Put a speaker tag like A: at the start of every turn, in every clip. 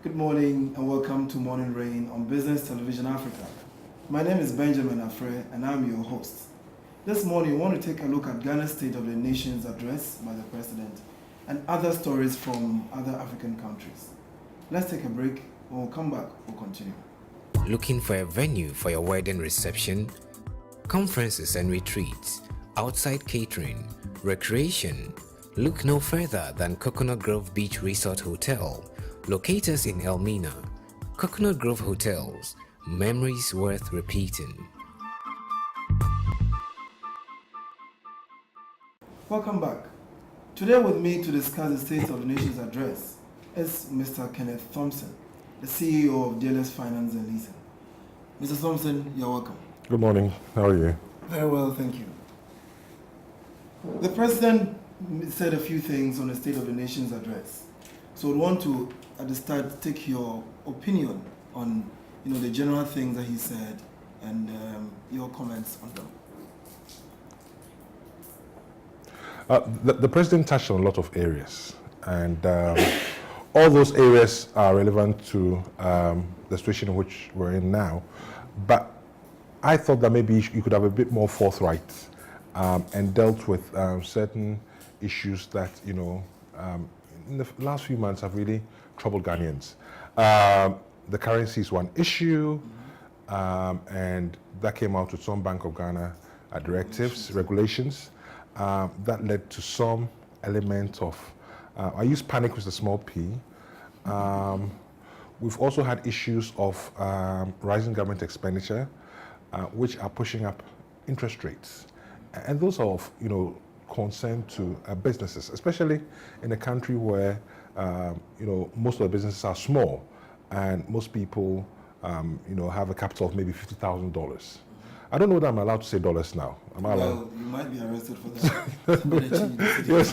A: Good morning and welcome to Morning Rain on Business Television Africa. My name is Benjamin Afre and I'm your host. This morning we want to take a look at Ghana's State of the Nation's address by the President and other stories from other African countries. Let's take a break. When we come back, we'll continue.
B: Looking for a venue for your wedding reception, conferences and retreats, outside catering, recreation? Look no further than Coconut Grove Beach Resort Hotel, located in Elmina. Coconut Grove Hotels, memories worth repeating.
A: Welcome back. Today with me to discuss the State of the Nation's address is Mr. Kenneth Thompson, the CEO of DLS Finance and Leasing. Mr. Thompson, you're welcome.
C: Good morning. How are you?
A: Very well, thank you. The President said a few things on the State of the Nation's address. So we want to, at the start, take your opinion on the general things that he said and your comments on them.
C: The President touched on a lot of areas, and all those areas are relevant to the situation in which we're in now. But I thought that maybe you could have a bit more forthright and dealt with certain issues that, in the last few months have really troubled Ghanaians. The currency is one issue, and that came out with some Bank of Ghana directives, regulations, that led to some element of, I use panic with a small p. We've also had issues of rising government expenditure, which are pushing up interest rates. And those are of, concern to businesses, especially in a country where, most of the businesses are small and most people, have a capital of maybe $50,000. I don't know that I'm allowed to say dollars now. Am I allowed?
A: Well, you might be arrested for that.
C: Yes.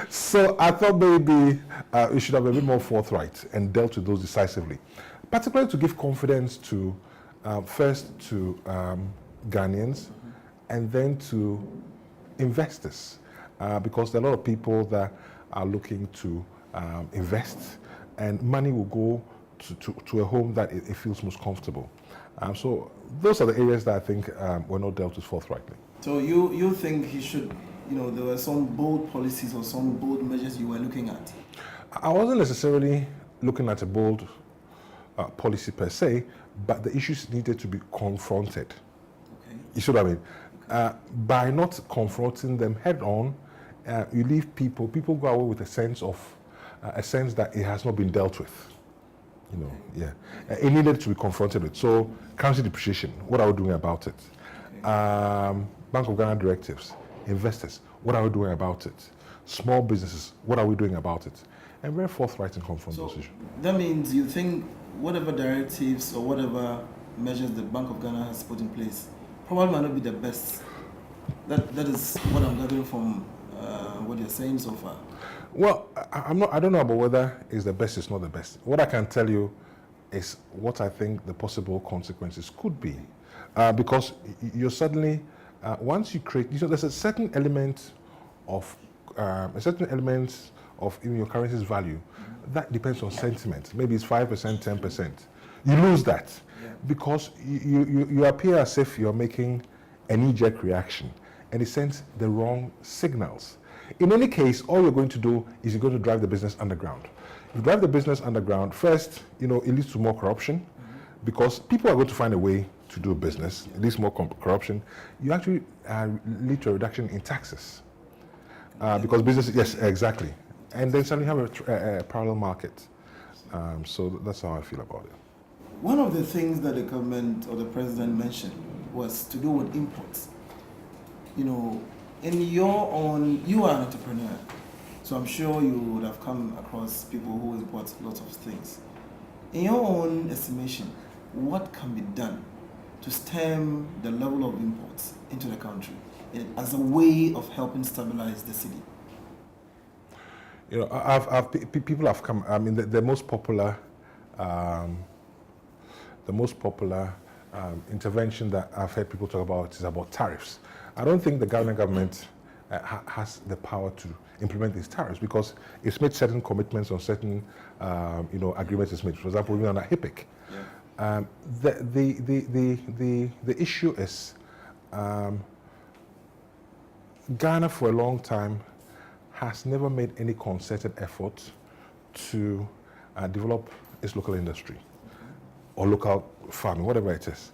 C: So I thought maybe we should have a bit more forthright and dealt with those decisively, particularly to give confidence to, first to Ghanaians, and then to investors, because there are a lot of people that are looking to invest, and money will go to a home that it feels most comfortable. So those are the areas that I think were not dealt with forthrightly.
A: So you think he should, there were some bold policies or some bold measures you were looking at?
C: I wasn't necessarily looking at a bold policy per se, but the issues needed to be confronted.
A: Okay.
C: You see what I mean? By not confronting them head on, you leave people go away with a sense that it has not been dealt with. It needed to be confronted with. So, currency depreciation, what are we doing about it? Okay. Bank of Ghana directives, investors, what are we doing about it? Small businesses, what are we doing about it? And very forthright and confront those issues.
A: That means you think whatever directives or whatever measures the Bank of Ghana has put in place probably might not be the best. That is what I'm gathering from what you're saying so far.
C: Well, I don't know about whether it's the best, it's not the best. What I can tell you is what I think the possible consequences could be. Because you're suddenly, once you create, there's a certain element of even your currency's value that depends on sentiment. Maybe it's 5%, 10%. You lose that because you appear as if you're making a knee-jerk reaction, and it sends the wrong signals. In any case, all you're going to do is you're going to drive the business underground. If you drive the business underground, first, it leads to more corruption, because people are going to find a way to do business. It leads to more corruption. You actually lead to a reduction in taxes, because business, yes, exactly. And then suddenly have a parallel market. So that's how I feel about it.
A: One of the things that the government or the president mentioned was to do with imports. You are an entrepreneur, so I'm sure you would have come across people who import lots of things. In your own estimation, what can be done to stem the level of imports into the country as a way of helping stabilize the city?
C: People have come. I mean, the most popular intervention that I've heard people talk about is about tariffs. I don't think the Ghana government has the power to implement these tariffs because it's made certain commitments on certain agreements it's made. For example, even on a HIPIC. Yeah. The issue is Ghana for a long time has never made any concerted effort to develop its local industry or local farming, whatever it is.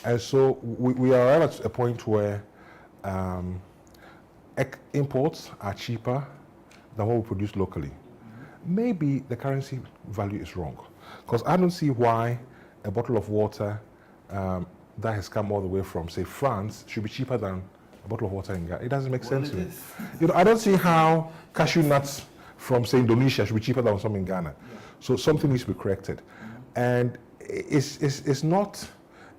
C: And so we are at a point where imports are cheaper than what we produce locally. Maybe the currency value is wrong, because I don't see why a bottle of water that has come all the way from, say, France should be cheaper than a bottle of water in Ghana. It doesn't make sense to me. I don't see how cashew nuts from, say, Indonesia should be cheaper than some in Ghana. Yeah. So something needs to be corrected. And it's not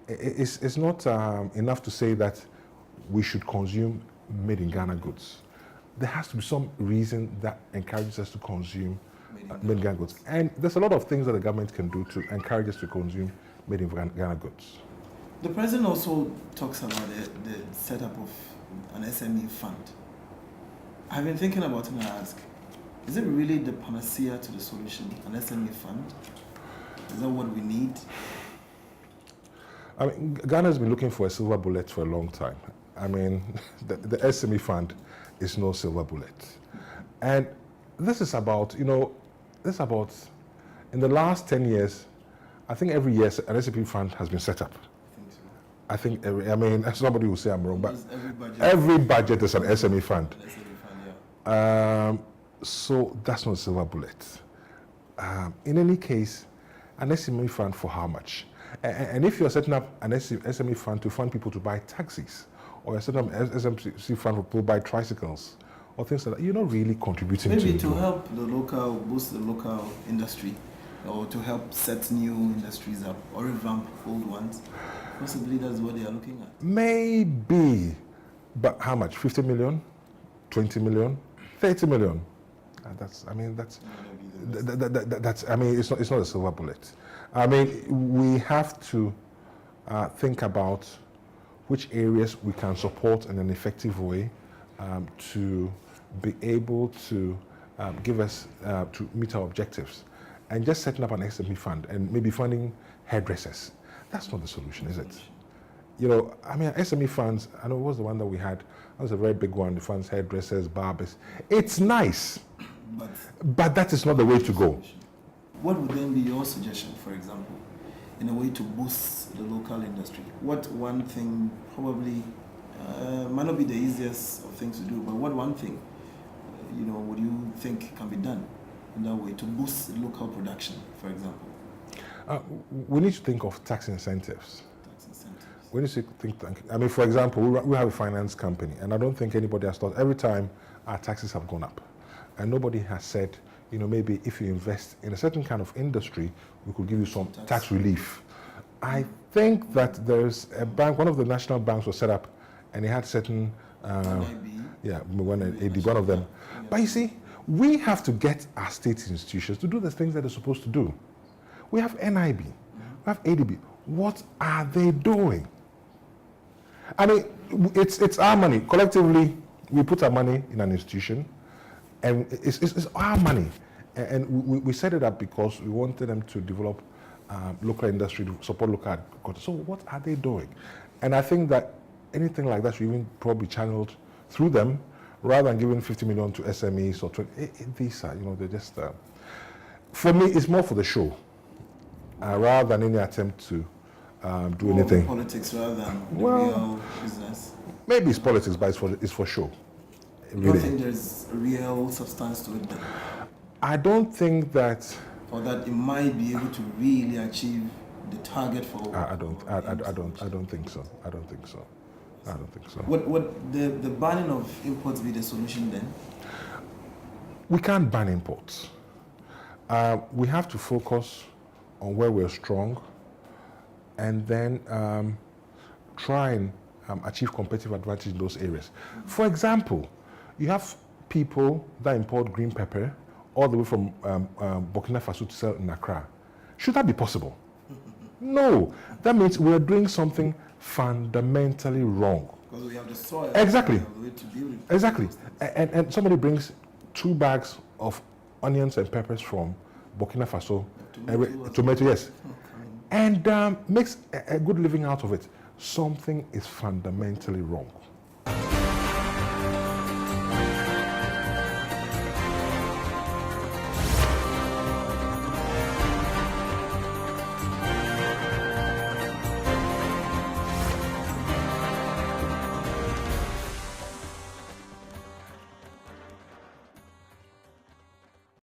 C: enough to say that we should consume made in Ghana goods. There has to be some reason that encourages us to consume made in Ghana goods. And there's a lot of things that the government can do to encourage us to consume made in Ghana goods.
A: The president also talks about the setup of an SME fund. I've been thinking about it and I ask, is it really the panacea to the solution, an SME fund? Is that what we need?
C: I mean, Ghana has been looking for a silver bullet for a long time. I mean, the SME fund is no silver bullet. And this is about, in the last 10 years, I think every year an SME fund has been set up. I think, somebody will say I'm wrong, but every budget is an SME fund. So that's not a silver bullet. In any case, an SME fund for how much? And if you're setting up an SME fund to fund people to buy taxis, or you're setting up an SME fund for people to buy tricycles, or things like that, you're not really contributing
A: Maybe to help boost the local industry, or to help set new industries up, or revamp old ones. Possibly that's what they are looking at.
C: Maybe, but how much? 50 million? 20 million? 30 million? It's not a silver bullet. I mean, we have to think about which areas we can support in an effective way to be able to give us to meet our objectives. And just setting up an SME fund and maybe funding hairdressers, that's not the solution, is it? SME funds, I know it was the one that we had, that was a very big one, the funds hairdressers, barbers. It's nice, but that is not the way to go.
A: What would then be your suggestion, for example, in a way to boost the local industry? What one thing probably might not be the easiest of things to do, but what one thing, would you think can be done in that way to boost local production, for example?
C: We need to think of tax incentives. We need to think, for example, we have a finance company, and I don't think anybody has thought every time our taxes have gone up, and nobody has said, maybe if you invest in a certain kind of industry, we could give you some tax relief. I think that there's a bank, one of the national banks was set up, and it had certain, one of them. But you see, we have to get our state institutions to do the things that they're supposed to do. We have NIB, we have ADB. What are they doing? I mean, it's our money. Collectively, we put our money in an institution, and it's our money. And we set it up because we wanted them to develop local industry, to support local agriculture. So what are they doing? And I think that anything like that should even probably channeled through them, rather than giving 50 million to SMEs or 20. These are, they're just, for me, it's more for the show, rather than any attempt to do anything.
A: Politics rather than real business.
C: Maybe it's politics, but it's for show.
A: Really. You don't think there's real substance to it then?
C: I don't think that...
A: Or that it might be able to really achieve the target for...
C: I don't think so. I don't think so.
A: Would the banning of imports be the solution then?
C: We can't ban imports. We have to focus on where we're strong, and then try and achieve competitive advantage in those areas. For example, you have people that import green pepper all the way from Burkina Faso to sell in Accra. Should that be possible? No. That means we're doing something fundamentally wrong.
A: Because we have the soil.
C: Exactly.
A: We have the way to build it.
C: Exactly. And somebody brings 2 bags of onions and peppers from Burkina Faso, tomato, yes, and makes a good living out of it. Something is fundamentally wrong.